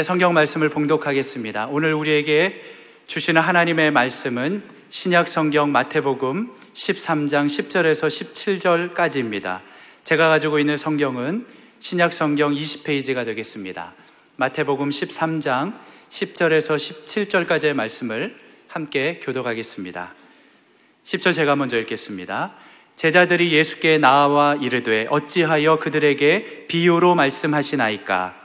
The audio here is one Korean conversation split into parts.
이제 성경 말씀을 봉독하겠습니다. 오늘 우리에게 주시는 하나님의 말씀은 신약 성경 마태복음 13장 10절에서 17절까지입니다. 제가 가지고 있는 성경은 신약 성경 20페이지가 되겠습니다. 마태복음 13장 10절에서 17절까지의 말씀을 함께 교독하겠습니다. 10절 제가 먼저 읽겠습니다. 제자들이 예수께 나와 이르되 어찌하여 그들에게 비유로 말씀하시나이까?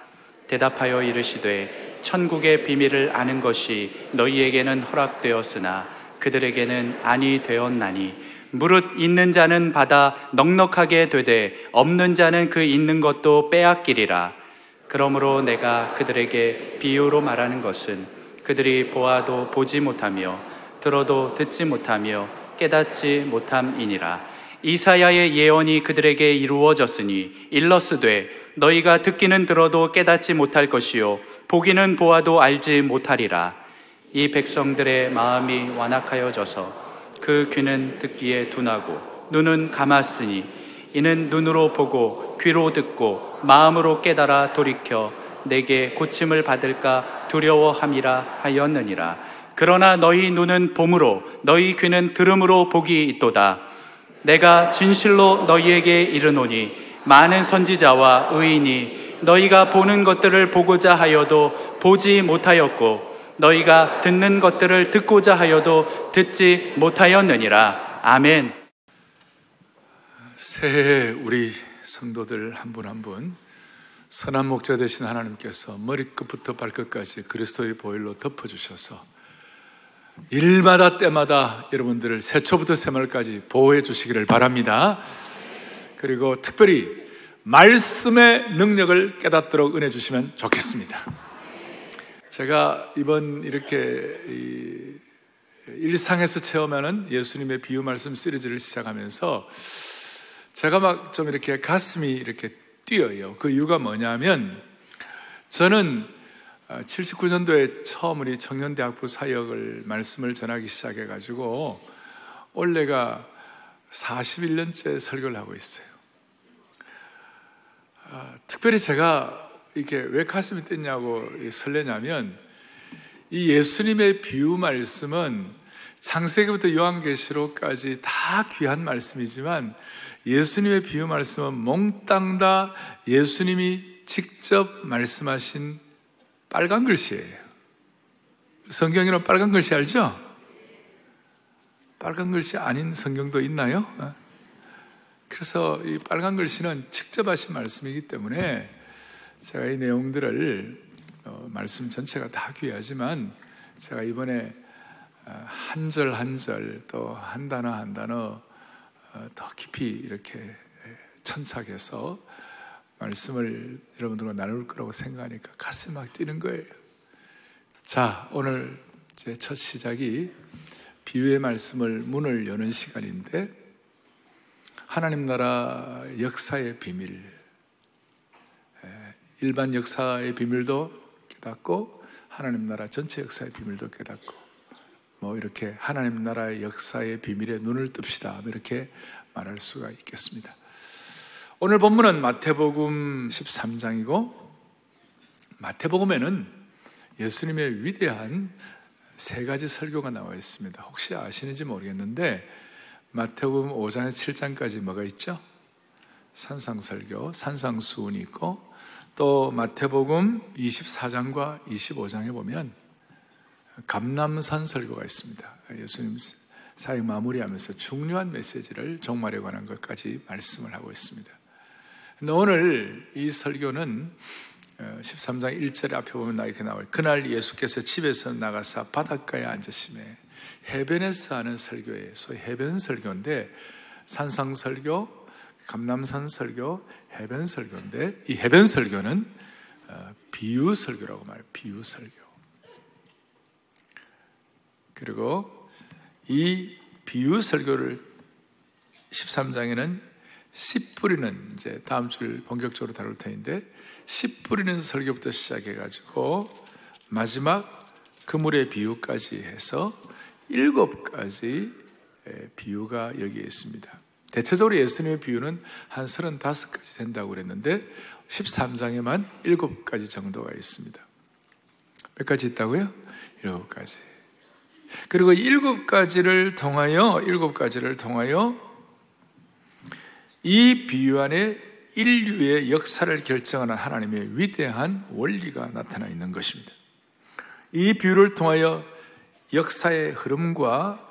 대답하여 이르시되 천국의 비밀을 아는 것이 너희에게는 허락되었으나 그들에게는 아니 되었나니 무릇 있는 자는 받아 넉넉하게 되되 없는 자는 그 있는 것도 빼앗기리라. 그러므로 내가 그들에게 비유로 말하는 것은 그들이 보아도 보지 못하며 들어도 듣지 못하며 깨닫지 못함이니라. 이사야의 예언이 그들에게 이루어졌으니 일러스되 너희가 듣기는 들어도 깨닫지 못할 것이요 보기는 보아도 알지 못하리라. 이 백성들의 마음이 완악하여져서 그 귀는 듣기에 둔하고 눈은 감았으니 이는 눈으로 보고 귀로 듣고 마음으로 깨달아 돌이켜 내게 고침을 받을까 두려워함이라 하였느니라. 그러나 너희 눈은 봄으로 너희 귀는 들음으로 복이 있도다. 내가 진실로 너희에게 이르노니 많은 선지자와 의인이 너희가 보는 것들을 보고자 하여도 보지 못하였고 너희가 듣는 것들을 듣고자 하여도 듣지 못하였느니라. 아멘. 새해 우리 성도들 한 분 한 분 선한 목자 되신 하나님께서 머리끝부터 발끝까지 그리스도의 보혈로 덮어주셔서 일마다 때마다 여러분들을 새초부터 새말까지 보호해 주시기를 바랍니다. 그리고 특별히 말씀의 능력을 깨닫도록 은혜 주시면 좋겠습니다. 제가 이번 이렇게 일상에서 체험하는 예수님의 비유 말씀 시리즈를 시작하면서 제가 막 좀 이렇게 가슴이 이렇게 뛰어요. 그 이유가 뭐냐면 저는 79년도에 처음 우리 청년대학부 사역을 말씀을 전하기 시작해가지고 올해가 41년째 설교를 하고 있어요. 특별히 제가 이게 왜 가슴이 뛰냐고 설레냐면 이 예수님의 비유 말씀은 창세기부터 요한계시록까지 다 귀한 말씀이지만 예수님의 비유 말씀은 몽땅 다 예수님이 직접 말씀하신 빨간 글씨예요. 성경이란 빨간 글씨 알죠? 빨간 글씨 아닌 성경도 있나요? 그래서 이 빨간 글씨는 직접 하신 말씀이기 때문에 제가 이 내용들을 말씀 전체가 다 귀하지만 제가 이번에 한 절 한 절 또 한 단어 한 단어 더 깊이 이렇게 천착해서 말씀을 여러분들과 나눌 거라고 생각하니까 가슴이 막 뛰는 거예요. 자, 오늘 제 첫 시작이 비유의 말씀을 문을 여는 시간인데 하나님 나라 역사의 비밀, 일반 역사의 비밀도 깨닫고 하나님 나라 전체 역사의 비밀도 깨닫고 뭐 이렇게 하나님 나라의 역사의 비밀에 눈을 뜹시다 이렇게 말할 수가 있겠습니다. 오늘 본문은 마태복음 13장이고 마태복음에는 예수님의 위대한 세 가지 설교가 나와 있습니다. 혹시 아시는지 모르겠는데 마태복음 5장에서 7장까지 뭐가 있죠? 산상설교, 산상수훈이 있고 또 마태복음 24장과 25장에 보면 감람산 설교가 있습니다. 예수님 사역 마무리하면서 중요한 메시지를 종말에 관한 것까지 말씀을 하고 있습니다. 근데 오늘 이 설교는 13장 1절에 앞에 보면 이렇게 나와요. 그날 예수께서 집에서 나가사 바닷가에 앉으시매 해변에서 하는 설교예요. 소위 해변 설교인데 산상 설교, 감람산 설교, 해변 설교인데 이 해변 설교는 비유 설교라고 말해요. 비유 설교. 그리고 이 비유 설교를 13장에는 씨 뿌리는 이제 다음 주를 본격적으로 다룰 터인데 씨 뿌리는 설교부터 시작해가지고 마지막 그물의 비유까지 해서 7가지 비유가 여기에 있습니다. 대체적으로 예수님의 비유는 한 35가지 된다고 그랬는데 13장에만 7가지 정도가 있습니다. 몇 가지 있다고요? 7가지. 그리고 7가지를 통하여 이 비유 안에 인류의 역사를 결정하는 하나님의 위대한 원리가 나타나 있는 것입니다. 이 비유를 통하여 역사의 흐름과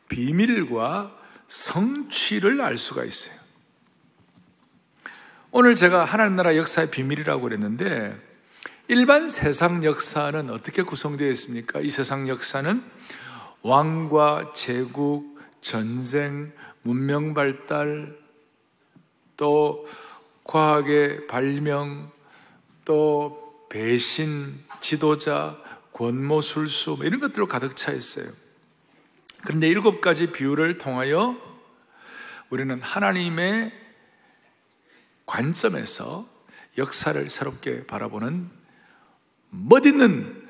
비밀과 성취를 알 수가 있어요. 오늘 제가 하나님 나라 역사의 비밀이라고 그랬는데, 일반 세상 역사는 어떻게 구성되어 있습니까? 이 세상 역사는 왕과 제국, 전쟁, 문명 발달, 또 과학의 발명, 또 배신, 지도자, 권모술수 이런 것들로 가득 차 있어요. 그런데 7가지 비유를 통하여 우리는 하나님의 관점에서 역사를 새롭게 바라보는 멋있는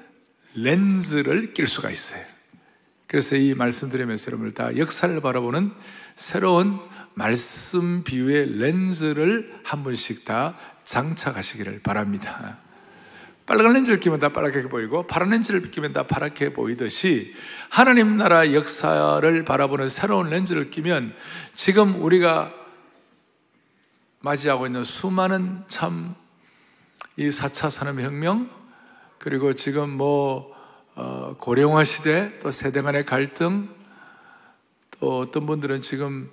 렌즈를 낄 수가 있어요. 그래서 이 말씀 드리면서 여러분들 다 역사를 바라보는 새로운 말씀 비유의 렌즈를 한 번씩 다 장착하시기를 바랍니다. 빨간 렌즈를 끼면 다 빨갛게 보이고 파란 렌즈를 끼면 다 파랗게 보이듯이 하나님 나라 역사를 바라보는 새로운 렌즈를 끼면 지금 우리가 맞이하고 있는 수많은 참 이 4차 산업혁명, 그리고 지금 고령화 시대, 또 세대 간의 갈등, 또 어떤 분들은 지금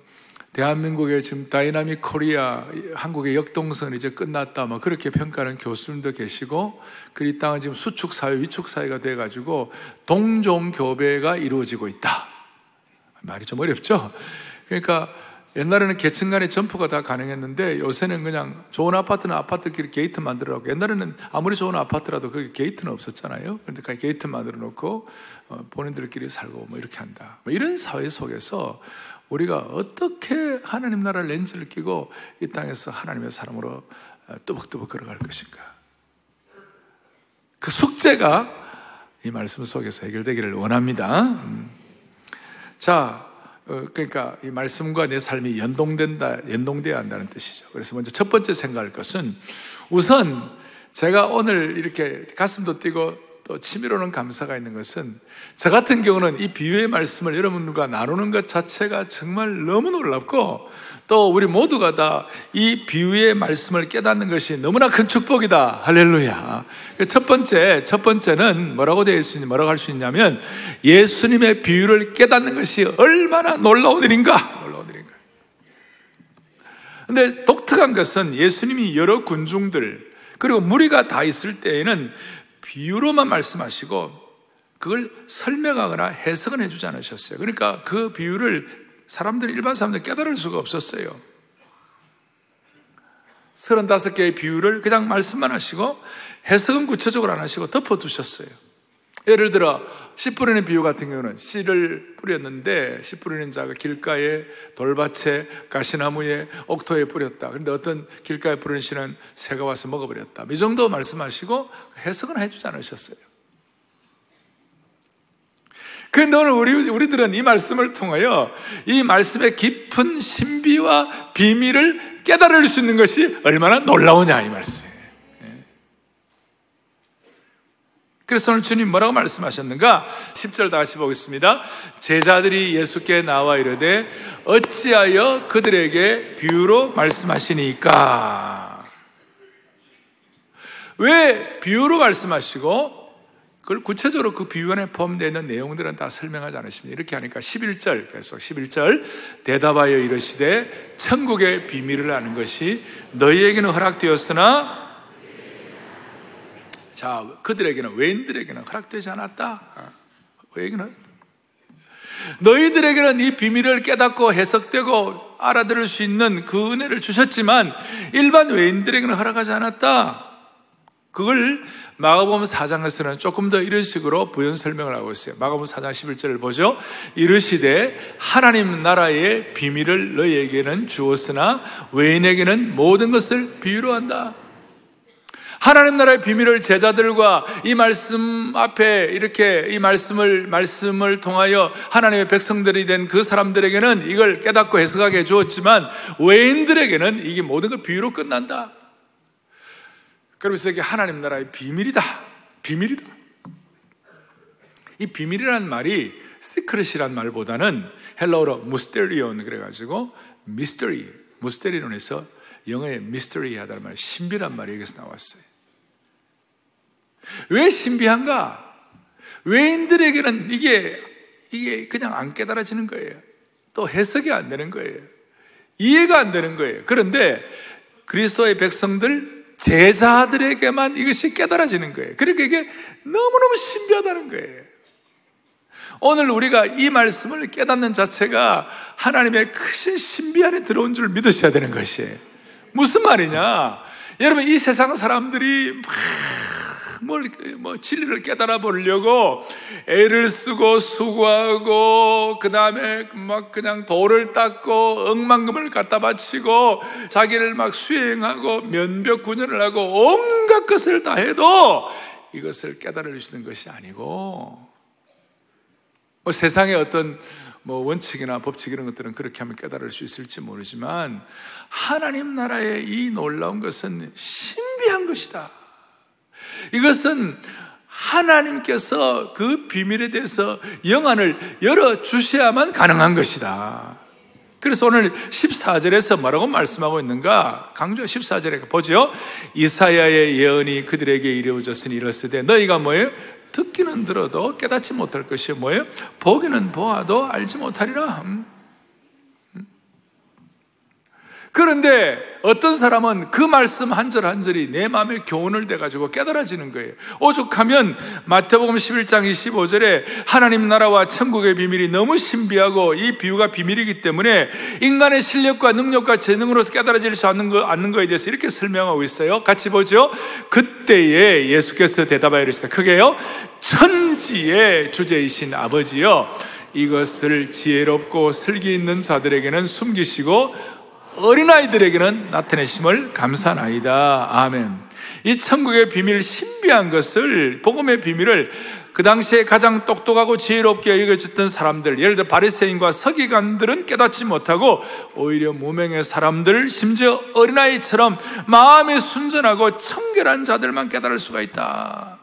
대한민국의 지금 다이나믹 코리아, 한국의 역동성은 이제 끝났다, 그렇게 평가하는 교수님도 계시고, 그리고 이 땅은 지금 수축사회, 위축사회가 돼가지고 동종교배가 이루어지고 있다. 말이 좀 어렵죠? 그러니까 옛날에는 계층 간의 점프가 다 가능했는데 요새는 그냥 좋은 아파트는 아파트끼리 게이트 만들어놓고, 옛날에는 아무리 좋은 아파트라도 거기 게이트는 없었잖아요. 그러니까 게이트 만들어 놓고 본인들끼리 살고 이렇게 한다. 이런 사회 속에서 우리가 어떻게 하나님 나라 렌즈를 끼고 이 땅에서 하나님의 사람으로 뚜벅뚜벅 걸어갈 것인가. 그 숙제가 이 말씀 속에서 해결되기를 원합니다. 자, 그러니까 이 말씀과 내 삶이 연동돼야 한다는 뜻이죠. 그래서 먼저 첫 번째 생각할 것은, 우선 제가 오늘 이렇게 가슴도 뛰고 또 치밀어오는 감사가 있는 것은, 저 같은 경우는 이 비유의 말씀을 여러분과 나누는 것 자체가 정말 너무 놀랍고, 또 우리 모두가 다 이 비유의 말씀을 깨닫는 것이 너무나 큰 축복이다. 할렐루야. 첫 번째는 뭐라고 할 수 있냐면, 예수님의 비유를 깨닫는 것이 얼마나 놀라운 일인가. 근데 독특한 것은 예수님이 여러 군중들, 그리고 무리가 다 있을 때에는 비유로만 말씀하시고 그걸 설명하거나 해석은 해주지 않으셨어요. 그러니까 그 비유를 일반 사람들이 깨달을 수가 없었어요. 35개의 비유를 그냥 말씀만 하시고 해석은 구체적으로 안 하시고 덮어두셨어요. 예를 들어 씨 뿌리는 비유 같은 경우는 씨를 뿌렸는데, 씨 뿌리는 자가 길가에, 돌밭에, 가시나무에, 옥토에 뿌렸다. 그런데 어떤 길가에 뿌리는 씨는 새가 와서 먹어버렸다. 이 정도 말씀하시고 해석은 해주지 않으셨어요. 그런데 오늘 우리들은 이 말씀을 통하여 이 말씀의 깊은 신비와 비밀을 깨달을 수 있는 것이 얼마나 놀라우냐, 이 말씀이에요. 그래서 오늘 주님 뭐라고 말씀하셨는가? 10절 다 같이 보겠습니다. 제자들이 예수께 나와 이르되 어찌하여 그들에게 비유로 말씀하시니까? 왜 비유로 말씀하시고 그걸 구체적으로 그 비유 안에 포함되어 있는 내용들은 다 설명하지 않으십니다. 이렇게 하니까 11절, 계속 11절, 대답하여 이르시되 천국의 비밀을 아는 것이 너희에게는 허락되었으나, 자, 그들에게는, 외인들에게는 허락되지 않았다. 너희들에게는 이 비밀을 깨닫고 해석되고 알아들을 수 있는 그 은혜를 주셨지만 일반 외인들에게는 허락하지 않았다. 그걸 마가복음 4장에서는 조금 더 이런 식으로 부연 설명을 하고 있어요. 마가복음 4장 11절을 보죠. 이르시되 하나님 나라의 비밀을 너희에게는 주었으나 외인에게는 모든 것을 비유로 한다. 하나님 나라의 비밀을 제자들과 이 말씀 앞에 이렇게 이 말씀을 통하여 하나님의 백성들이 된 그 사람들에게는 이걸 깨닫고 해석하게 해주었지만 외인들에게는 이게 모든 걸 비유로 끝난다. 그러면서 이게 하나님 나라의 비밀이다. 이 비밀이라는 말이 시크릿이란 말보다는 헬라어로 무스테리온 그래가지고 미스터리, 무스테리론에서 영어의 미스터리하다는 말, 신비란 말이 여기서 나왔어요. 왜 신비한가? 외인들에게는 이게 그냥 안 깨달아지는 거예요. 또 해석이 안 되는 거예요. 이해가 안 되는 거예요. 그런데 그리스도의 백성들, 제자들에게만 이것이 깨달아지는 거예요. 그러니까 이게 너무너무 신비하다는 거예요. 오늘 우리가 이 말씀을 깨닫는 자체가 하나님의 크신 신비 안에 들어온 줄 믿으셔야 되는 것이에요. 무슨 말이냐? 여러분, 이 세상 사람들이 진리를 깨달아 보려고 애를 쓰고 수고하고, 그 다음에 막 그냥 돌을 닦고 억만금을 갖다 바치고 자기를 막 수행하고 면벽 군연을 하고 온갖 것을 다 해도 이것을 깨달아 주시는 것이 아니고, 세상의 어떤 원칙이나 법칙 이런 것들은 그렇게 하면 깨달을 수 있을지 모르지만, 하나님 나라의 이 놀라운 것은 신비한 것이다. 이것은 하나님께서 그 비밀에 대해서 영안을 열어주셔야만 가능한 것이다. 그래서 오늘 14절에서 뭐라고 말씀하고 있는가? 강조 14절에 보죠. 이사야의 예언이 그들에게 이루어졌으니 이르시되 너희가 뭐예요? 듣기는 들어도 깨닫지 못할 것이 뭐예요? 보기는 보아도 알지 못하리라. 그런데 어떤 사람은 그 말씀 한 절 한 절이 내 마음에 교훈을 대가지고 깨달아지는 거예요. 오죽하면 마태복음 11장 25절에 하나님 나라와 천국의 비밀이 너무 신비하고 이 비유가 비밀이기 때문에 인간의 실력과 능력과 재능으로서 깨달아질 수 않는 거에 대해서 이렇게 설명하고 있어요. 같이 보죠. 그때에 예수께서 대답하여 이르시되 크게요, 천지의 주제이신 아버지여, 이것을 지혜롭고 슬기 있는 자들에게는 숨기시고 어린아이들에게는 나타내심을 감사나이다. 아멘. 이 천국의 비밀, 신비한 것을, 복음의 비밀을 그 당시에 가장 똑똑하고 지혜롭게 여겨졌던 사람들, 예를 들어 바리새인과 서기관들은 깨닫지 못하고 오히려 무명의 사람들, 심지어 어린아이처럼 마음이 순전하고 청결한 자들만 깨달을 수가 있다.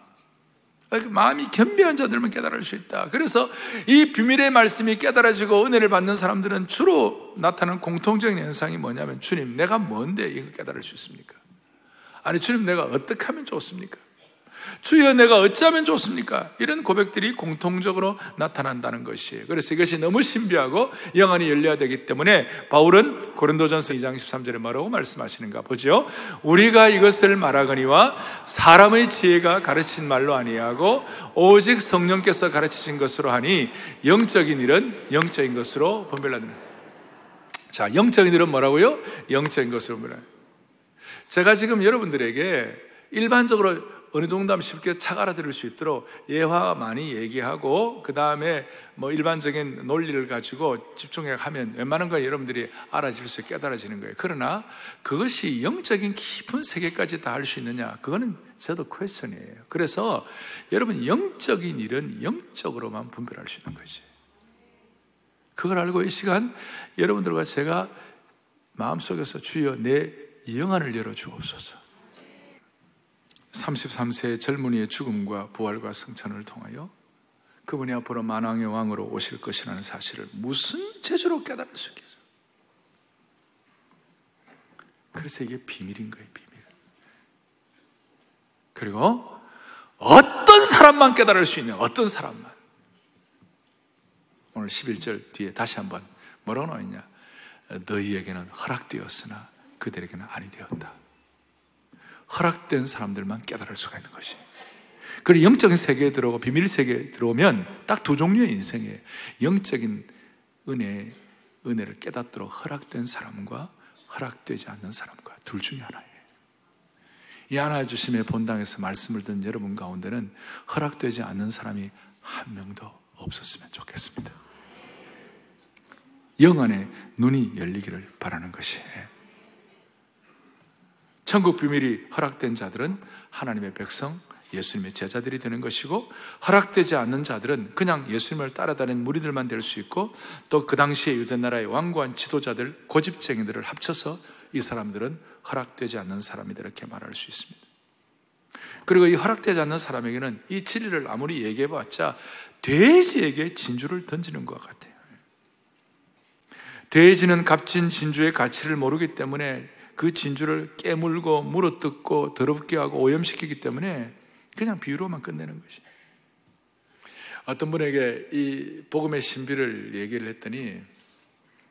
마음이 겸비한 자들만 깨달을 수 있다. 그래서 이 비밀의 말씀이 깨달아지고 은혜를 받는 사람들은 주로 나타나는 공통적인 현상이 뭐냐면, 주님, 내가 뭔데 이걸 깨달을 수 있습니까? 아니, 주님, 내가 어떻게 하면 좋습니까? 주여, 내가 어찌하면 좋습니까? 이런 고백들이 공통적으로 나타난다는 것이에요. 그래서 이것이 너무 신비하고 영안이 열려야 되기 때문에 바울은 고린도전서 2장 13절에 뭐라고 말씀하시는가 보죠. 우리가 이것을 말하거니와 사람의 지혜가 가르친 말로 아니하고 오직 성령께서 가르치신 것으로 하니 영적인 일은 영적인 것으로 분별하는. 자, 영적인 일은 뭐라고요? 영적인 것으로 분별하는. 제가 지금 여러분들에게 일반적으로 어느 정도 하면 쉽게 착 알아들을 수 있도록 예화 많이 얘기하고, 그 다음에 일반적인 논리를 가지고 집중해 하면 웬만한 거 여러분들이 알아질 수 있게 깨달아지는 거예요. 그러나 그것이 영적인 깊은 세계까지 다 할 수 있느냐? 그거는 저도 퀘스천이에요. 그래서 여러분, 영적인 일은 영적으로만 분별할 수 있는 거지. 그걸 알고 이 시간 여러분들과 제가 마음속에서 주여 내 영안을 열어주옵소서. 33세의 젊은이의 죽음과 부활과 승천을 통하여 그분이 앞으로 만왕의 왕으로 오실 것이라는 사실을 무슨 재주로 깨달을 수 있겠어요? 그래서 이게 비밀인 거예요, 비밀. 그리고 어떤 사람만 깨달을 수 있냐? 어떤 사람만. 오늘 11절 뒤에 다시 한번 뭐라고 나와 있냐? 너희에게는 허락되었으나 그들에게는 아니 되었다. 허락된 사람들만 깨달을 수가 있는 것이. 그리고 영적인 세계에 들어오고 비밀 세계에 들어오면 딱 두 종류의 인생이에요. 영적인 은혜를 깨닫도록 허락된 사람과 허락되지 않는 사람과 둘 중에 하나예요. 이 하나의 주심의 본당에서 말씀을 듣는 여러분 가운데는 허락되지 않는 사람이 한 명도 없었으면 좋겠습니다. 영안의 눈이 열리기를 바라는 것이에요. 천국 비밀이 허락된 자들은 하나님의 백성, 예수님의 제자들이 되는 것이고, 허락되지 않는 자들은 그냥 예수님을 따라다니는 무리들만 될 수 있고, 또 그 당시에 유대나라의 완고한 지도자들, 고집쟁이들을 합쳐서 이 사람들은 허락되지 않는 사람이다, 이렇게 말할 수 있습니다. 그리고 이 허락되지 않는 사람에게는 이 진리를 아무리 얘기해봤자 돼지에게 진주를 던지는 것 같아요. 돼지는 값진 진주의 가치를 모르기 때문에 그 진주를 깨물고 물어뜯고 더럽게 하고 오염시키기 때문에 그냥 비유로만 끝내는 것이. 어떤 분에게 이 복음의 신비를 얘기를 했더니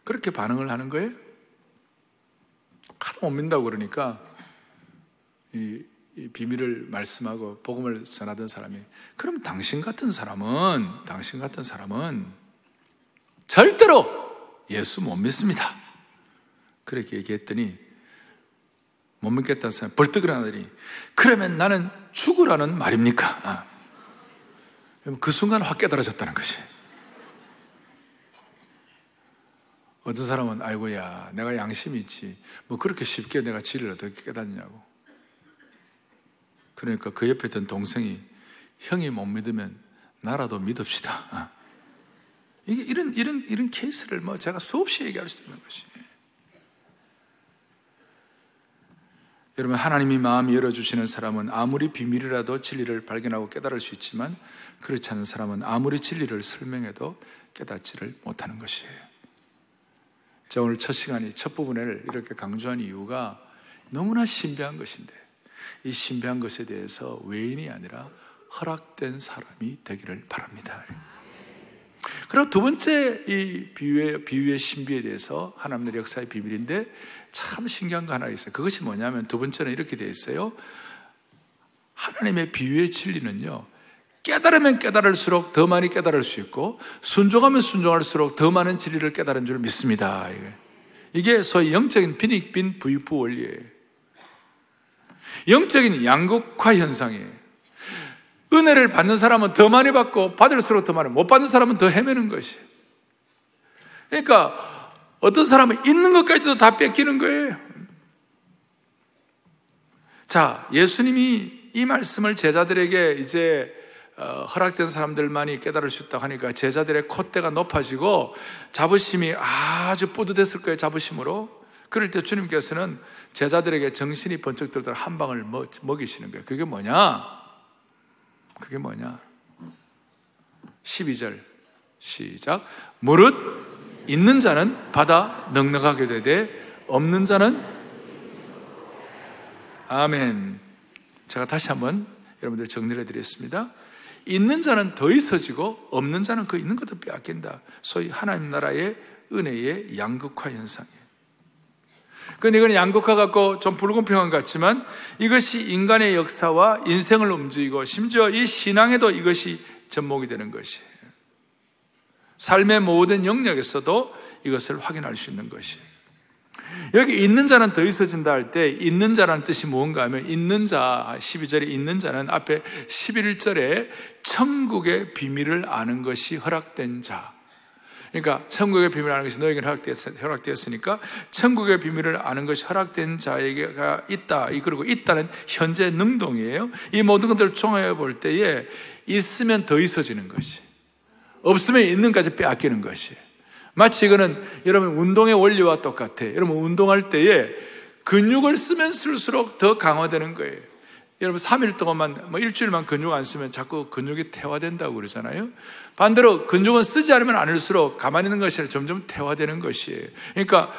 그렇게 반응을 하는 거예요. 하도 못 믿는다고 그러니까 이 비밀을 말씀하고 복음을 전하던 사람이, 그럼 당신 같은 사람은 절대로 예수 못 믿습니다. 그렇게 얘기했더니 못 믿겠다는 사람이 벌떡 일어나더니, 그러면 나는 죽으라는 말입니까? 그 순간 확 깨달아졌다는 것이. 어떤 사람은 아이고야 내가 양심이 있지 뭐 그렇게 쉽게 내가 진리를 어떻게 깨닫냐고. 그러니까 그 옆에 있던 동생이, 형이 못 믿으면 나라도 믿읍시다. 이게 이런 케이스를 뭐 제가 수없이 얘기할 수 있는 것이. 여러분, 하나님이 마음이 열어주시는 사람은 아무리 비밀이라도 진리를 발견하고 깨달을 수 있지만, 그렇지 않은 사람은 아무리 진리를 설명해도 깨닫지를 못하는 것이에요. 제가 오늘 첫 시간이 첫 부분을 이렇게 강조한 이유가 너무나 신비한 것인데, 이 신비한 것에 대해서 외인이 아니라 허락된 사람이 되기를 바랍니다. 그리고 두 번째 이 비유의 신비에 대해서, 하나님의 역사의 비밀인데 참 신기한 거 하나 있어요. 그것이 뭐냐면, 두 번째는 이렇게 되어 있어요. 하나님의 비유의 진리는요, 깨달으면 깨달을수록 더 많이 깨달을 수 있고, 순종하면 순종할수록 더 많은 진리를 깨달은 줄 믿습니다. 이게 소위 영적인 빈익빈 부익부 원리예요. 영적인 양극화 현상이에요. 은혜를 받는 사람은 더 많이 받고 받을수록 더 많이, 못 받는 사람은 더 헤매는 것이에요. 그러니까 어떤 사람은 있는 것까지도 다 뺏기는 거예요. 자, 예수님이 이 말씀을 제자들에게 이제 허락된 사람들만이 깨달을 수 있다고 하니까 제자들의 콧대가 높아지고 자부심이 아주 뿌듯했을 거예요. 자부심으로. 그럴 때 주님께서는 제자들에게 정신이 번쩍 들도록 한 방을 먹이시는 거예요. 그게 뭐냐? 12절 시작. 무릇 있는 자는 받아 넉넉하게 되되 없는 자는, 아멘. 제가 다시 한번 여러분들 정리를 해드리겠습니다. 있는 자는 더 있어지고 없는 자는 그 있는 것도 빼앗긴다. 소위 하나님 나라의 은혜의 양극화 현상이에요. 그런데 이건 양극화 같고 좀 불공평한 것 같지만, 이것이 인간의 역사와 인생을 움직이고 심지어 이 신앙에도 이것이 접목이 되는 것이에요. 삶의 모든 영역에서도 이것을 확인할 수 있는 것이에요. 여기 있는 자는 더 있어진다 할 때 있는 자라는 뜻이 뭔가 하면, 있는 자 12절에 있는 자는 앞에 11절에 천국의 비밀을 아는 것이 허락된 자. 그러니까 천국의 비밀을 아는 것이 너에게는 허락되었으니까 천국의 비밀을 아는 것이 허락된 자에게가 있다. 그리고 있다는 현재 능동이에요. 이 모든 것들을 총합해 볼 때에 있으면 더 있어지는 것이, 없으면 있는 것까지 빼앗기는 것이. 마치 이거는 여러분 운동의 원리와 똑같아요. 여러분 운동할 때에 근육을 쓰면 쓸수록 더 강화되는 거예요. 여러분 3일 동안만, 일주일만 근육 안 쓰면 자꾸 근육이 퇴화된다고 그러잖아요. 반대로 근육은 쓰지 않으면 않을수록 가만히 있는 것이 아니라 점점 퇴화되는 것이에요. 그러니까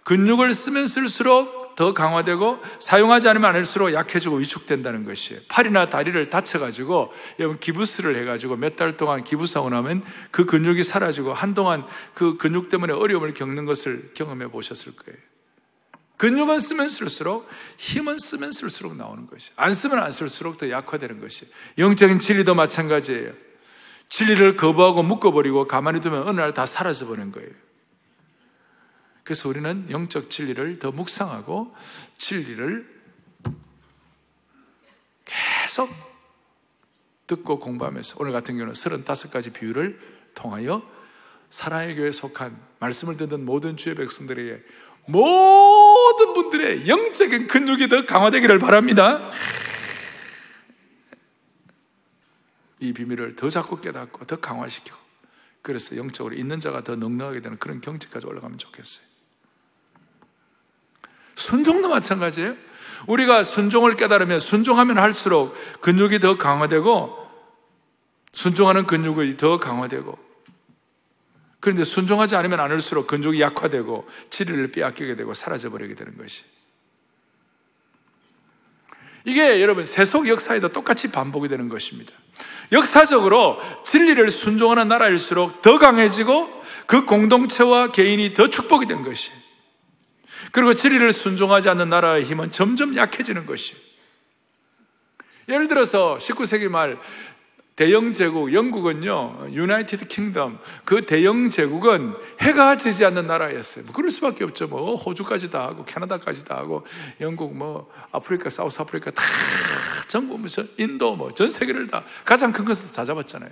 근육을 쓰면 쓸수록 더 강화되고 사용하지 않으면 않을수록 약해지고 위축된다는 것이에요. 팔이나 다리를 다쳐가지고 여러분 기부스를 해가지고 몇 달 동안 기부사고 나면 그 근육이 사라지고 한동안 그 근육 때문에 어려움을 겪는 것을 경험해 보셨을 거예요. 근육은 쓰면 쓸수록, 힘은 쓰면 쓸수록 나오는 것이, 안 쓰면 안 쓸수록 더 약화되는 것이. 영적인 진리도 마찬가지예요. 진리를 거부하고 묶어버리고 가만히 두면 어느 날 다 사라져버리는 거예요. 그래서 우리는 영적 진리를 더 묵상하고 진리를 계속 듣고 공부하면서, 오늘 같은 경우는 35가지 비유를 통하여 사랑의 교회에 속한 말씀을 듣는 모든 주의 백성들에게, 모든 분들의 영적인 근육이 더 강화되기를 바랍니다. 이 비밀을 더 자꾸 깨닫고 더 강화시키고, 그래서 영적으로 있는 자가 더 넉넉하게 되는 그런 경지까지 올라가면 좋겠어요. 순종도 마찬가지예요. 우리가 순종을 깨달으면 순종하면 할수록 근육이 더 강화되고 순종하는 근육이 더 강화되고 그런데 순종하지 않으면 않을수록 근육이 약화되고 진리를 빼앗기게 되고 사라져버리게 되는 것이 이게 여러분 세속 역사에도 똑같이 반복이 되는 것입니다. 역사적으로 진리를 순종하는 나라일수록 더 강해지고 그 공동체와 개인이 더 축복이 된 것이 그리고 진리를 순종하지 않는 나라의 힘은 점점 약해지는 것이 예를 들어서 19세기 말 대영 제국, 영국은요, 유나이티드 킹덤, 그 대영 제국은 해가 지지 않는 나라였어요. 뭐 그럴 수밖에 없죠. 뭐 호주까지 다 하고 캐나다까지 다 하고 영국, 뭐 아프리카, 사우스 아프리카 다 전부 무슨 인도, 뭐 전 세계를 다 가장 큰 것을 다 잡았잖아요.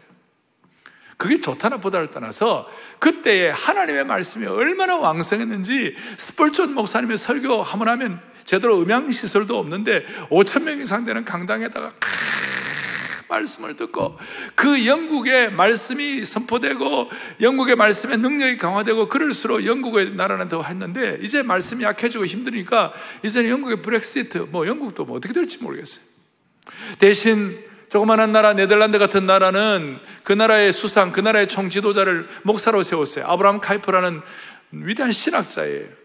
그게 좋다 나쁘다를 떠나서 그때의 하나님의 말씀이 얼마나 왕성했는지 스펄전 목사님의 설교 한번 하면 제대로 음향시설도 없는데 5,000명 이상 되는 강당에다가 말씀을 듣고 그 영국의 말씀이 선포되고 영국의 말씀의 능력이 강화되고 그럴수록 영국의 나라는 더 했는데 이제 말씀이 약해지고 힘드니까 이제는 영국의 브렉시트 뭐 영국도 뭐 어떻게 될지 모르겠어요. 대신 조그마한 나라 네덜란드 같은 나라는 그 나라의 수상 그 나라의 총지도자를 목사로 세웠어요. 아브라함 카이퍼라는 위대한 신학자예요.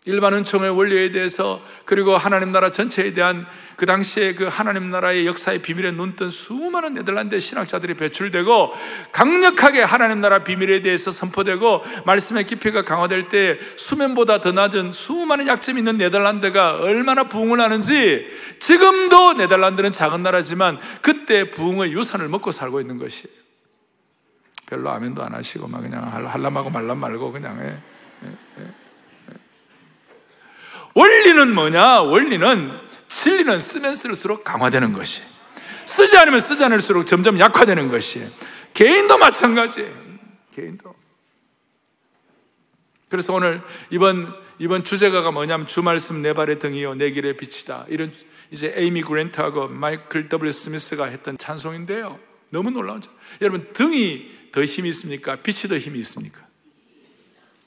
일반 은총의 원리에 대해서 그리고 하나님 나라 전체에 대한 그 당시에 그 하나님 나라의 역사의 비밀에 눈뜬 수많은 네덜란드 신학자들이 배출되고 강력하게 하나님 나라 비밀에 대해서 선포되고 말씀의 깊이가 강화될 때 수면보다 더 낮은 수많은 약점이 있는 네덜란드가 얼마나 부흥을 하는지 지금도 네덜란드는 작은 나라지만 그때 부흥의 유산을 먹고 살고 있는 것이에요. 별로 아멘도 안 하시고 막 그냥 할람하고 말람 말고 그냥 원리는 뭐냐? 원리는 진리는 쓰면 쓸수록 강화되는 것이 쓰지 않으면 쓰지 않을수록 점점 약화되는 것이 개인도 마찬가지예요. 개인도. 그래서 오늘 이번 주제가가 뭐냐면 주 말씀 내 발의 등이요 내 길의 빛이다. 이런 이제 에이미 그랜트하고 마이클 W 스미스가 했던 찬송인데요. 너무 놀라운 찬송. 여러분 등이 더 힘이 있습니까? 빛이 더 힘이 있습니까?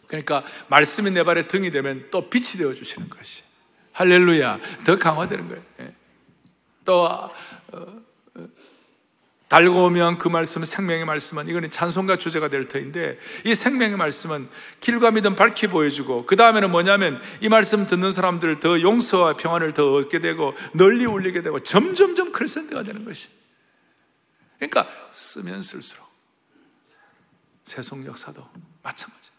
그러니까 말씀이 내 발에 등이 되면 또 빛이 되어주시는 것이 할렐루야 더 강화되는 거예요. 또 달고 오면 그 말씀은 생명의 말씀은 이거는 찬송가 주제가 될 터인데 이 생명의 말씀은 길과 믿음 밝히 보여주고 그 다음에는 뭐냐면 이 말씀 듣는 사람들 더 용서와 평안을 더 얻게 되고 널리 울리게 되고 점점점 크레센트가 되는 것이 그러니까 쓰면 쓸수록 세속 역사도 마찬가지.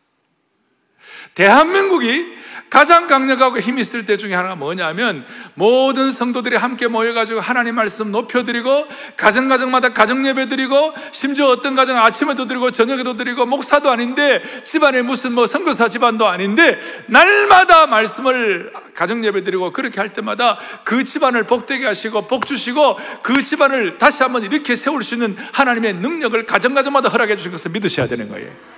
대한민국이 가장 강력하고 힘이 있을 때 중에 하나가 뭐냐면 모든 성도들이 함께 모여가지고 하나님 말씀 높여드리고 가정마다 가정예배 드리고 심지어 어떤 가정 아침에도 드리고 저녁에도 드리고 목사도 아닌데 집안에 무슨 뭐 선교사 집안도 아닌데 날마다 말씀을 가정예배 드리고 그렇게 할 때마다 그 집안을 복되게 하시고 복 주시고 그 집안을 다시 한번 이렇게 세울 수 있는 하나님의 능력을 가정마다 허락해 주신 것을 믿으셔야 되는 거예요.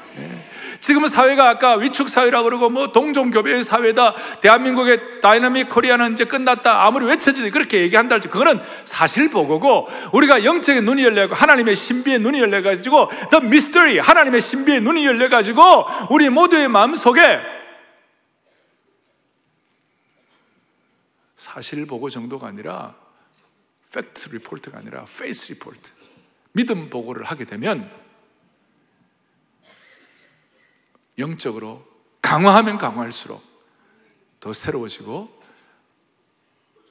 지금은 사회가 아까 위축사회라고 그러고 뭐 동종교배의 사회다 대한민국의 다이나믹 코리아는 이제 끝났다 아무리 외쳐지지 그렇게 얘기한다 할지 그거는 사실 보고고 우리가 영적인 눈이 열려고 하나님의 신비의 눈이 열려가지고 The Mystery 하나님의 신비의 눈이 열려가지고 우리 모두의 마음속에 사실 보고 정도가 아니라 팩트 리포트가 아니라 페이스 리포트 믿음 보고를 하게 되면 영적으로 강화하면 강화할수록 더 새로워지고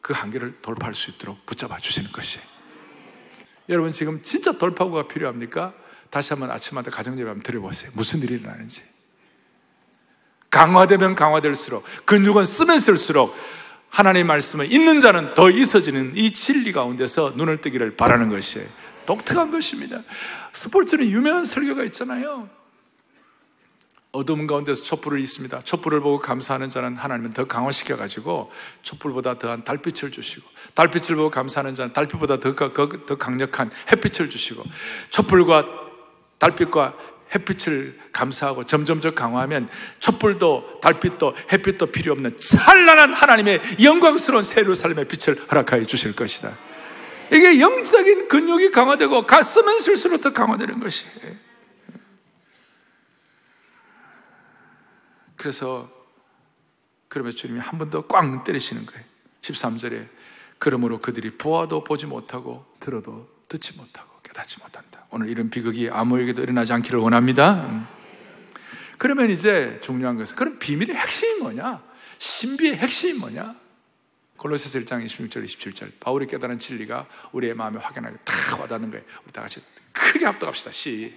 그 한계를 돌파할 수 있도록 붙잡아 주시는 것이에요. 여러분 지금 진짜 돌파구가 필요합니까? 다시 한번 아침마다 가정예배 한번 드려보세요. 무슨 일이 일어나는지. 강화되면 강화될수록 근육은 쓰면 쓸수록 하나님의 말씀을 있는 자는 더 있어지는 이 진리 가운데서 눈을 뜨기를 바라는 것이에요. 독특한 것입니다. 스포츠는 유명한 설교가 있잖아요. 어두움 가운데서 촛불을 있습니다. 촛불을 보고 감사하는 자는 하나님은 더 강화시켜가지고 촛불보다 더한 달빛을 주시고 달빛을 보고 감사하는 자는 달빛보다 더 강력한 햇빛을 주시고 촛불과 달빛과 햇빛을 감사하고 점점 더 강화하면 촛불도 달빛도 햇빛도 필요 없는 찬란한 하나님의 영광스러운 새 예루살렘의 빛을 허락하여 주실 것이다. 이게 영적인 근육이 강화되고 갔으면 쓸수록 더 강화되는 것이에요. 그래서 그러면 주님이 한 번 더 꽝 때리시는 거예요. 13절에 그러므로 그들이 보아도 보지 못하고 들어도 듣지 못하고 깨닫지 못한다. 오늘 이런 비극이 아무에게도 일어나지 않기를 원합니다. 그러면 이제 중요한 것은 그럼 비밀의 핵심이 뭐냐? 신비의 핵심이 뭐냐? 골로새서 1장 26절 27절 바울이 깨달은 진리가 우리의 마음에 확연하게 탁 와닿는 거예요. 우리 다 같이 크게 합독합시다.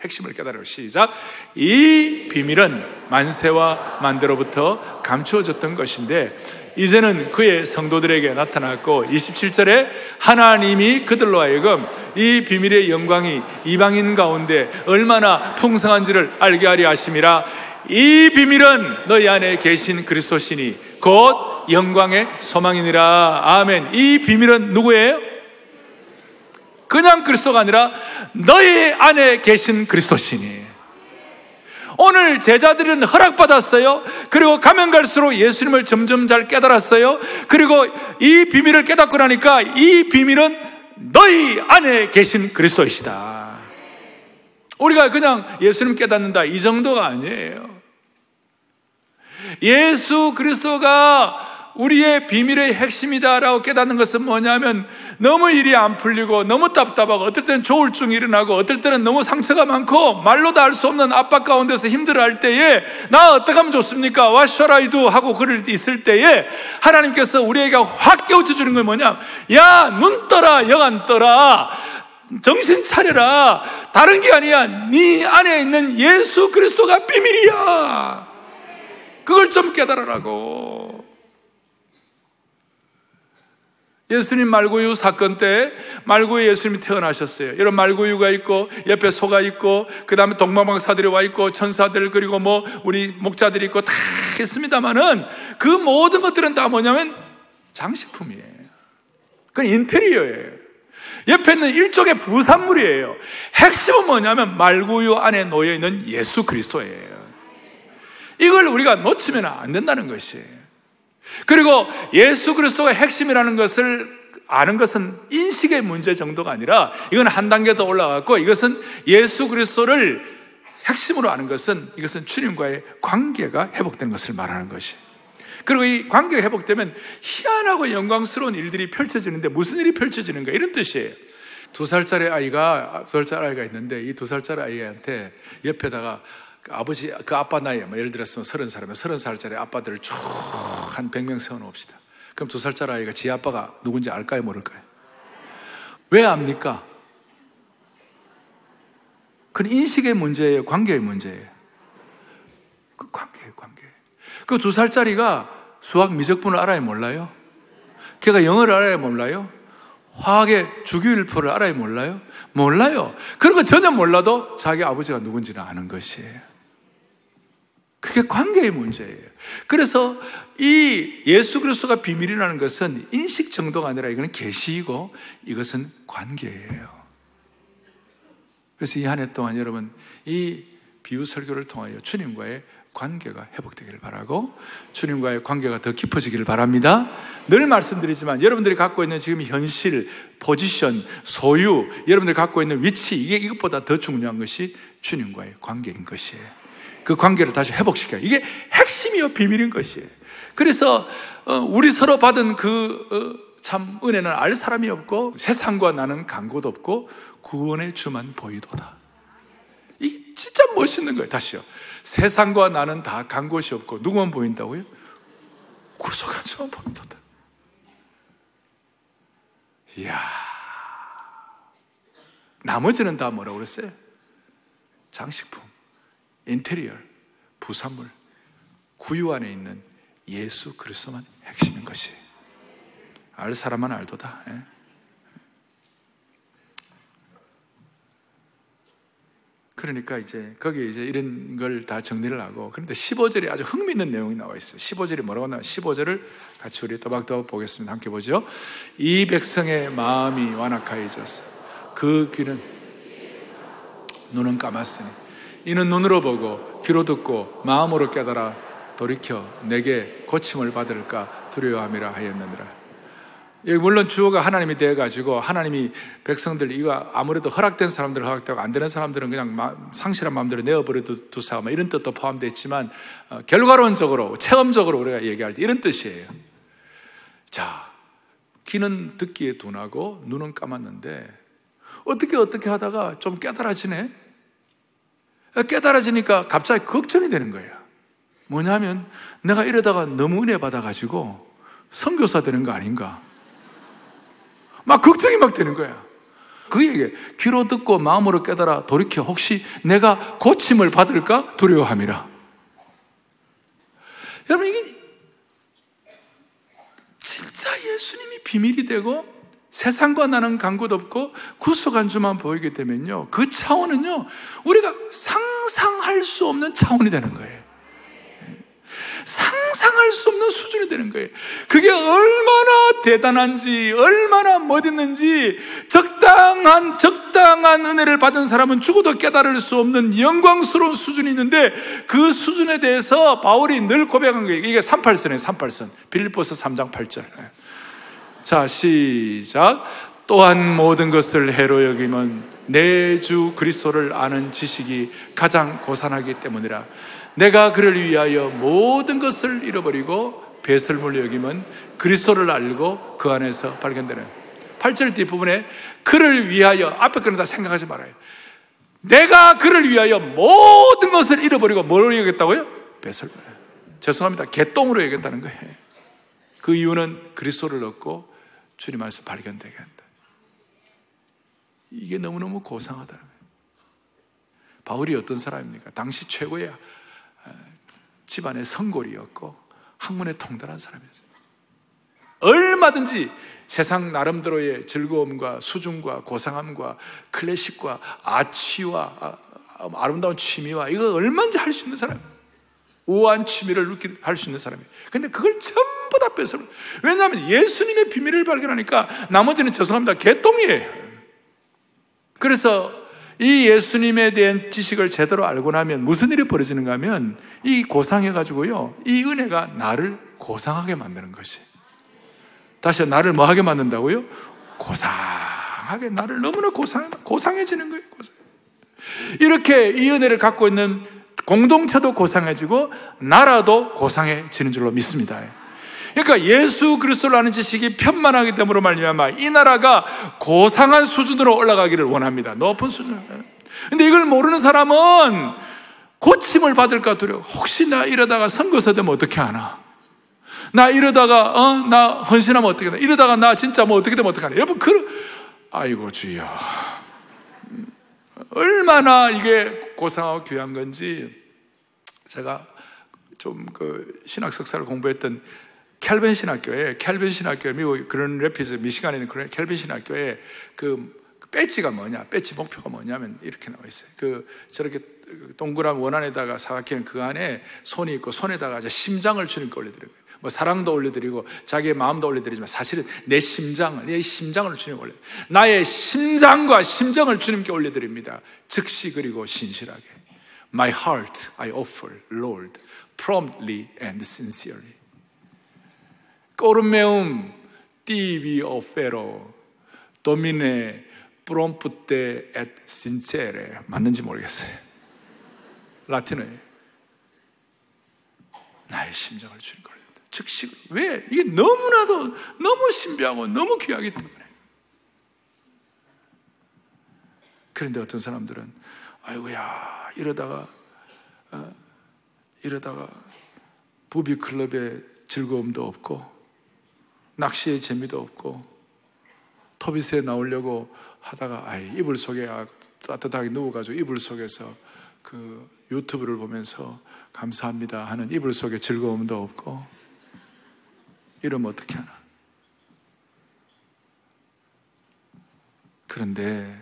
핵심을 깨달아요. 시작. 이 비밀은 만세와 만대로부터 감추어졌던 것인데 이제는 그의 성도들에게 나타났고 27절에 하나님이 그들로 하여금 이 비밀의 영광이 이방인 가운데 얼마나 풍성한지를 알게 하려 하심이라. 이 비밀은 너희 안에 계신 그리스도시니 곧 영광의 소망이니라. 아멘. 이 비밀은 누구예요? 그냥 그리스도가 아니라 너희 안에 계신 그리스도시니. 오늘 제자들은 허락받았어요. 그리고 가면 갈수록 예수님을 점점 잘 깨달았어요. 그리고 이 비밀을 깨닫고 나니까 이 비밀은 너희 안에 계신 그리스도이시다. 우리가 그냥 예수님 깨닫는다 이 정도가 아니에요. 예수 그리스도가 우리의 비밀의 핵심이다라고 깨닫는 것은 뭐냐면 너무 일이 안 풀리고 너무 답답하고 어떨 때는 조울증이 일어나고 어떨 때는 너무 상처가 많고 말로 다 알 수 없는 압박 가운데서 힘들어할 때에 나 어떻게 하면 좋습니까? What shall I do? 하고 그럴 때 있을 때에 하나님께서 우리에게 확 깨우쳐 주는 건 뭐냐? 야, 눈 떠라, 영안 떠라, 정신 차려라. 다른 게 아니야. 네 안에 있는 예수 그리스도가 비밀이야. 그걸 좀 깨달으라고. 예수님 말구유 사건 때 말구유 예수님이 태어나셨어요. 이런 말구유가 있고 옆에 소가 있고 그 다음에 동방박사들이 와 있고 천사들 그리고 뭐 우리 목자들이 있고 다 있습니다만은 그 모든 것들은 다 뭐냐면 장식품이에요. 그건 인테리어예요. 옆에 있는 일종의 부산물이에요. 핵심은 뭐냐면 말구유 안에 놓여있는 예수 그리스도예요. 이걸 우리가 놓치면 안 된다는 것이에요. 그리고 예수 그리스도가 핵심이라는 것을 아는 것은 인식의 문제 정도가 아니라 이건 한 단계 더 올라갔고 이것은 예수 그리스도를 핵심으로 아는 것은 이것은 주님과의 관계가 회복된 것을 말하는 것이에요. 그리고 이 관계가 회복되면 희한하고 영광스러운 일들이 펼쳐지는데 무슨 일이 펼쳐지는가 이런 뜻이에요. 2살짜리 아이가 있는데 이 2살짜리 아이한테 옆에다가 아버지, 그 아빠 나이에, 예를 들었으면 30살이면 30살짜리 아빠들을 쭉 한 100명 세워놓읍시다. 그럼 2살짜리 아이가 지 아빠가 누군지 알까요, 모를까요? 왜 압니까? 그건 인식의 문제예요, 관계의 문제예요. 그 관계예요, 관계. 그 2살짜리가 수학 미적분을 알아요, 몰라요? 걔가 영어를 알아요, 몰라요? 화학의 주기율표를 알아요, 몰라요? 몰라요. 그런 거 전혀 몰라도 자기 아버지가 누군지는 아는 것이에요. 그게 관계의 문제예요. 그래서 이 예수 그리스도가 비밀이라는 것은 인식 정도가 아니라 이거는 계시이고 이것은 관계예요. 그래서 이 한 해 동안 여러분 이 비유 설교를 통하여 주님과의 관계가 회복되기를 바라고 주님과의 관계가 더 깊어지기를 바랍니다. 늘 말씀드리지만 여러분들이 갖고 있는 지금 현실, 포지션, 소유, 여러분들이 갖고 있는 위치 이것보다 더 중요한 것이 주님과의 관계인 것이에요. 그 관계를 다시 회복시켜요. 이게 핵심이요 비밀인 것이에요. 그래서 우리 서로 받은 참 은혜는 알 사람이 없고 세상과 나는 간 곳 없고 구원의 주만 보이도다. 이게 진짜 멋있는 거예요. 다시요. 세상과 나는 다 간 곳이 없고 누구만 보인다고요? 구속한 주만 보이도다. 이야, 나머지는 다 뭐라고 그랬어요? 장식품, 인테리어, 부산물, 구유 안에 있는 예수 그리스도만 핵심인 것이. 알 사람만 알도다. 예? 그러니까 거기에 이런 걸 다 정리를 하고, 그런데 15절에 아주 흥미있는 내용이 나와 있어요. 15절이 뭐라고 나와요? 15절을 같이 우리 또박또박 보겠습니다. 함께 보죠. 이 백성의 마음이 완악하여졌어. 그 귀는, 눈은 감았으니. 이는 눈으로 보고 귀로 듣고 마음으로 깨달아 돌이켜 내게 고침을 받을까 두려워함이라 하였느니라. 물론 주어가 하나님이 되어가지고 하나님이 백성들 이거 아무래도 허락된 사람들은 허락되고 안 되는 사람들은 그냥 상실한 마음대로 내어버려도 두사고 이런 뜻도 포함되어 있지만 결과론적으로 체험적으로 우리가 얘기할 때 이런 뜻이에요. 자, 귀는 듣기에 둔하고 눈은 감았는데 어떻게 하다가 좀 깨달아지네. 깨달아지니까 갑자기 걱정이 되는 거예요. 뭐냐면 내가 이러다가 너무 은혜 받아가지고 선교사 되는 거 아닌가, 막 걱정이 막 되는 거야. 그에게 귀로 듣고 마음으로 깨달아 돌이켜 혹시 내가 고침을 받을까 두려워함이라. 여러분, 이게 진짜 예수님이 비밀이 되고 세상과 나는 간 곳 없고 구속한 주만 보이게 되면요, 그 차원은요 우리가 상상할 수 없는 차원이 되는 거예요. 상상할 수 없는 수준이 되는 거예요. 그게 얼마나 대단한지, 얼마나 멋있는지, 적당한 은혜를 받은 사람은 죽어도 깨달을 수 없는 영광스러운 수준이 있는데, 그 수준에 대해서 바울이 늘 고백한 거예요. 이게 38선이에요. 38선. 빌립보서 3장 8절. 자, 시작. 또한 모든 것을 해로 여김은 내 주 그리스도를 아는 지식이 가장 고산하기 때문이라. 내가 그를 위하여 모든 것을 잃어버리고 배설물로 여김은 그리스도를 알고 그 안에서 발견되는. 8절 뒷부분에 그를 위하여, 앞에 거는 다 생각하지 말아요. 내가 그를 위하여 모든 것을 잃어버리고 뭘 여겼다고요? 배설물. 죄송합니다. 개똥으로 여겼다는 거예요. 그 이유는 그리스도를 얻고 주님 안에서 발견되게 한다. 이게 너무너무 고상하다는 거예요. 바울이 어떤 사람입니까? 당시 최고의 집안의 성골이었고 학문에 통달한 사람이었어요. 얼마든지 세상 나름대로의 즐거움과 수준과 고상함과 클래식과 아치와 아름다운 취미와 이거 얼마든지 할 수 있는 사람, 우아한 취미를 할 수 있는 사람이에요. 근데 그걸 전부 다 뺏어버려요. 왜냐하면 예수님의 비밀을 발견하니까 나머지는 죄송합니다, 개똥이에요. 그래서 이 예수님에 대한 지식을 제대로 알고 나면 무슨 일이 벌어지는가 하면, 이 고상해가지고요, 이 은혜가 나를 고상하게 만드는 것이. 다시 나를 뭐 하게 만든다고요? 고상하게, 나를 너무나 고상해지는 거예요. 이렇게 이 은혜를 갖고 있는 공동체도 고상해지고 나라도 고상해지는 줄로 믿습니다. 그러니까 예수 그리스도를 아는 지식이 편만하기 때문에 말미암아 이 나라가 고상한 수준으로 올라가기를 원합니다. 높은 수준. 근데 이걸 모르는 사람은 고침을 받을까 두려워. 혹시 나 이러다가 선거사 되면 어떻게 하나? 나 이러다가 나 헌신하면 어떻게 하나? 이러다가 나 진짜 뭐 어떻게 되면 어떻게 하나? 여러분, 아이고 주여, 얼마나 이게 고상하고 귀한 건지. 제가 좀 신학 석사를 공부했던 켈빈 신학교에, 미국 그런 래피드 미시간에 있는 그런 켈빈 신학교에 그 배지가 뭐냐, 배지 목표가 뭐냐면 이렇게 나와 있어요. 저렇게 동그란 원안에다가 사각형 그 안에 손이 있고 손에다가 이제 심장을 주님께 올려드리고, 뭐 사랑도 올려드리고 자기의 마음도 올려드리지만 사실은 내 심장을 주님께 올려, 나의 심장과 심정을 주님께 올려드립니다. 즉시 그리고 신실하게. My heart I offer, Lord, promptly and sincerely. Corum tibi offero, domine prompte et sincere. 맞는지 모르겠어요. 라틴어에 나의 심장을 주님께 올립니다. 즉시. 왜? 이게 너무나도 너무 신비하고 너무 귀하기 때문에. 그런데 어떤 사람들은 아이고야, 이러다가 부비클럽의 즐거움도 없고 낚시의 재미도 없고 토비스에 나오려고 하다가 이불 속에 따뜻하게 누워가지고 이불 속에서 그 유튜브를 보면서 감사합니다 하는 이불 속에 즐거움도 없고, 이러면 어떻게 하나? 그런데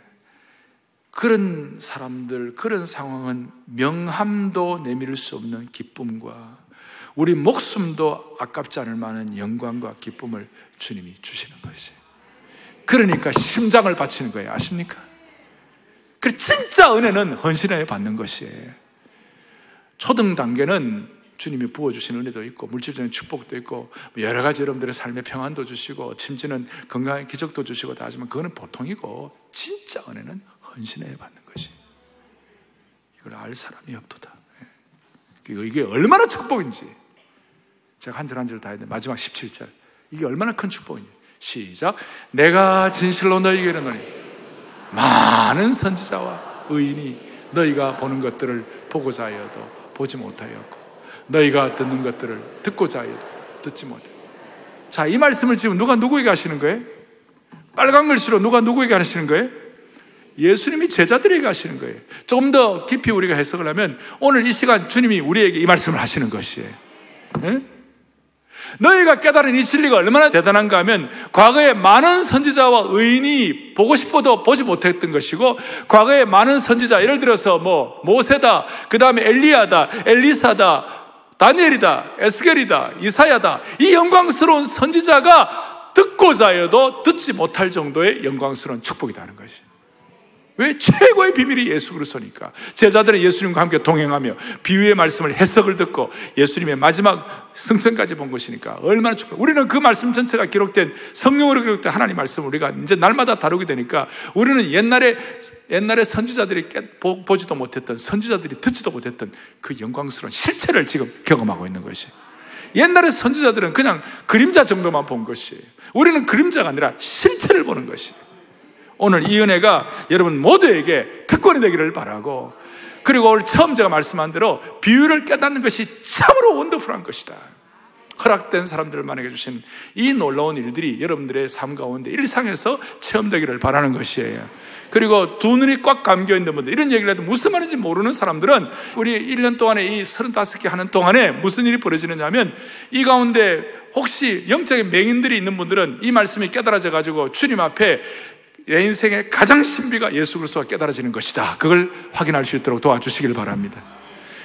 그런 사람들, 그런 상황은 명함도 내밀 수 없는 기쁨과 우리 목숨도 아깝지 않을 만한 영광과 기쁨을 주님이 주시는 것이에요. 그러니까 심장을 바치는 거예요. 아십니까? 그 진짜 은혜는 헌신하여 받는 것이에요. 초등 단계는 주님이 부어주시는 은혜도 있고 물질적인 축복도 있고 여러 가지 여러분들의 삶의 평안도 주시고 심지어는 건강의 기적도 주시고 다 하지만 그거는 보통이고, 진짜 은혜는 헌신하여 받는 것이. 이걸 알 사람이 없도다. 이게 얼마나 축복인지 제가 한 절 한 절 다 했는데 마지막 17절, 이게 얼마나 큰 축복인지. 시작. 내가 진실로 너희에게 이르노니 많은 선지자와 의인이 너희가 보는 것들을 보고자 하여도 보지 못하였고 너희가 듣는 것들을 듣고자 하여도 듣지 못하였고. 자, 이 말씀을 지금 누가 누구에게 하시는 거예요? 빨간 글씨로 누가 누구에게 하시는 거예요? 예수님이 제자들에게 하시는 거예요. 조금 더 깊이 우리가 해석을 하면 오늘 이 시간 주님이 우리에게 이 말씀을 하시는 것이에요. 네? 너희가 깨달은 이 진리가 얼마나 대단한가 하면 과거에 많은 선지자와 의인이 보고 싶어도 보지 못했던 것이고, 과거에 많은 선지자, 예를 들어서 모세다, 그 다음에 엘리야다, 엘리사다, 다니엘이다, 에스겔이다, 이사야다, 이 영광스러운 선지자가 듣고자 해도 듣지 못할 정도의 영광스러운 축복이라는 것이. 왜? 최고의 비밀이 예수 그리스도니까. 제자들은 예수님과 함께 동행하며 비유의 말씀을 해석을 듣고 예수님의 마지막 승천까지 본 것이니까 얼마나 축복. 우리는 그 말씀 전체가 기록된, 성령으로 기록된 하나님 말씀을 우리가 이제 날마다 다루게 되니까 우리는 옛날에 선지자들이 보지도 못했던, 선지자들이 듣지도 못했던 그 영광스러운 실체를 지금 경험하고 있는 것이. 옛날에 선지자들은 그냥 그림자 정도만 본 것이에요. 우리는 그림자가 아니라 실체를 보는 것이에요. 오늘 이 은혜가 여러분 모두에게 특권이 되기를 바라고, 그리고 오늘 처음 제가 말씀한 대로 비유를 깨닫는 것이 참으로 원더풀한 것이다. 허락된 사람들을 만나게 주신 이 놀라운 일들이 여러분들의 삶 가운데 일상에서 체험되기를 바라는 것이에요. 그리고 두 눈이 꽉 감겨 있는 분들, 이런 얘기를 해도 무슨 말인지 모르는 사람들은 우리 1년 동안에 이 35개 하는 동안에 무슨 일이 벌어지느냐 하면, 이 가운데 혹시 영적인 맹인들이 있는 분들은 이 말씀이 깨달아져 가지고 주님 앞에 내 인생의 가장 신비가 예수 그리스도가 깨달아지는 것이다, 그걸 확인할 수 있도록 도와주시길 바랍니다.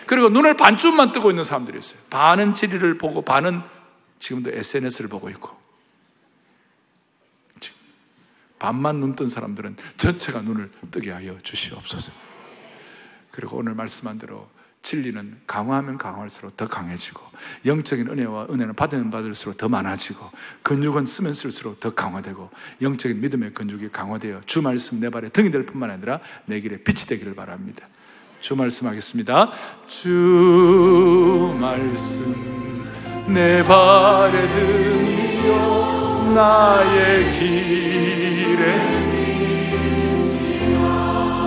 그리고 눈을 반쯤만 뜨고 있는 사람들이 있어요. 반은 진리를 보고 반은 지금도 SNS를 보고 있고, 반만 눈 뜬 사람들은 전체가 눈을 뜨게 하여 주시옵소서. 그리고 오늘 말씀한 대로 진리는 강화하면 강화할수록 더 강해지고, 영적인 은혜와 은혜는 받으면 받을수록 더 많아지고, 근육은 쓰면 쓸수록 더 강화되고, 영적인 믿음의 근육이 강화되어 주 말씀 내 발에 등이 될 뿐만 아니라 내 길에 빛이 되기를 바랍니다. 주 말씀 하겠습니다. 주 말씀 내 발에 등이요 나의 길에.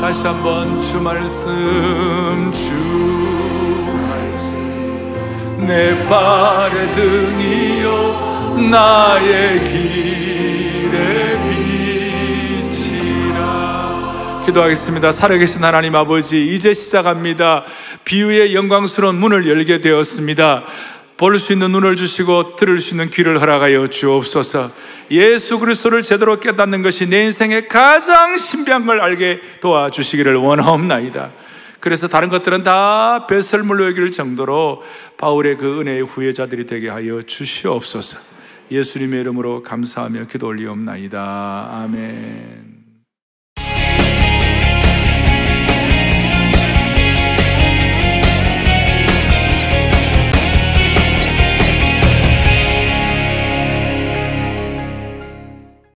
다시 한번 주 말씀 내 발의 등이요 나의 길에 비치라. 기도하겠습니다. 살아계신 하나님 아버지, 이제 시작합니다. 비유의 영광스러운 문을 열게 되었습니다. 볼 수 있는 눈을 주시고 들을 수 있는 귀를 허락하여 주옵소서. 예수 그리스도를 제대로 깨닫는 것이 내 인생의 가장 신비한 걸 알게 도와주시기를 원하옵나이다. 그래서 다른 것들은 다 뱃설물로 여길 정도로 바울의 그 은혜의 후예자들이 되게 하여 주시옵소서. 예수님의 이름으로 감사하며 기도 올리옵나이다. 아멘.